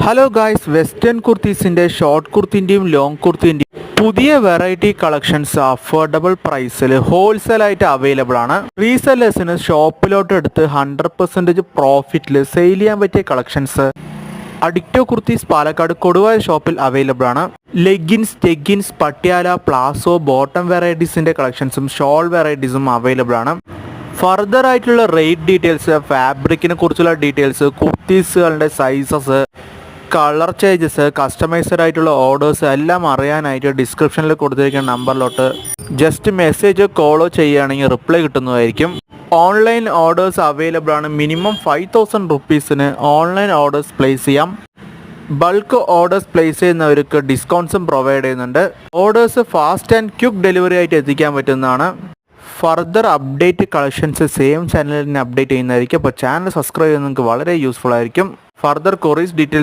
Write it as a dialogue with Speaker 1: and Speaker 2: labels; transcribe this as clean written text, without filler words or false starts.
Speaker 1: Hello guys, western കുർത്തീസിൻ്റെ short കുർത്തിൻ്റെയും long കുർത്തിൻ്റെയും പുതിയ വെറൈറ്റി കളക്ഷൻസ് അഫോർഡബിൾ പ്രൈസിൽ ഹോൾസെയിലായിട്ട് അവൈലബിൾ ആണ്. റീസെല്ലേഴ്സിന് ഷോപ്പിലോട്ട് എടുത്ത് 100% പ്രോഫിറ്റിൽ സെയിൽ ചെയ്യാൻ പറ്റിയ കളക്ഷൻസ് അഡിക്റ്റോ കുർത്തീസ് പാലക്കാട് കൊടുവായ ഷോപ്പിൽ അവൈലബിൾ ആണ്. Leggings, treggings, Patiala, palazzo, bottom വെറൈറ്റീസിൻ്റെ കളക്ഷൻസും ഷോൾ വെറൈറ്റീസും അവൈലബിൾ ആണ്. ഫർദർ ആയിട്ടുള്ള റേറ്റ് ഡീറ്റെയിൽസ്, ഫാബ്രിക്കിനെ കുറിച്ചുള്ള ഡീറ്റെയിൽസ്, കുർത്തീസുകളുടെ സൈസസ്, കളർ ചേഞ്ചസ്, കസ്റ്റമൈസ്ഡ് ആയിട്ടുള്ള ഓർഡേഴ്സ് എല്ലാം അറിയാനായിട്ട് ഡിസ്ക്രിപ്ഷനിൽ കൊടുത്തിരിക്കുന്ന നമ്പറിലോട്ട് ജസ്റ്റ് മെസ്സേജ് കോളോ ചെയ്യുകയാണെങ്കിൽ റിപ്ലൈ കിട്ടുന്നതായിരിക്കും. ഓൺലൈൻ ഓർഡേഴ്സ് അവൈലബിൾ ആണ്. മിനിമം 5000 റുപ്പീസിന് ഓൺലൈൻ ഓർഡേഴ്സ് പ്ലേസ് ചെയ്യാം. ബൾക്ക് ഓർഡേഴ്സ് പ്ലേസ് ചെയ്യുന്നവർക്ക് ഡിസ്കൗണ്ട്സും പ്രൊവൈഡ് ചെയ്യുന്നുണ്ട്. Orders fast and quick delivery ആയിട്ട് എത്തിക്കാൻ പറ്റുന്നതാണ്. ഫർദർ അപ്ഡേറ്റ് കളക്ഷൻസ് സെയിം ചാനലിൽ തന്നെ അപ്ഡേറ്റ് ചെയ്യുന്നതായിരിക്കും. അപ്പോൾ ചാനൽ സബ്സ്ക്രൈബ് ചെയ്യുന്നത് നിങ്ങൾക്ക് വളരെ യൂസ്ഫുൾ ആയിരിക്കും. Further കൊറീസ് details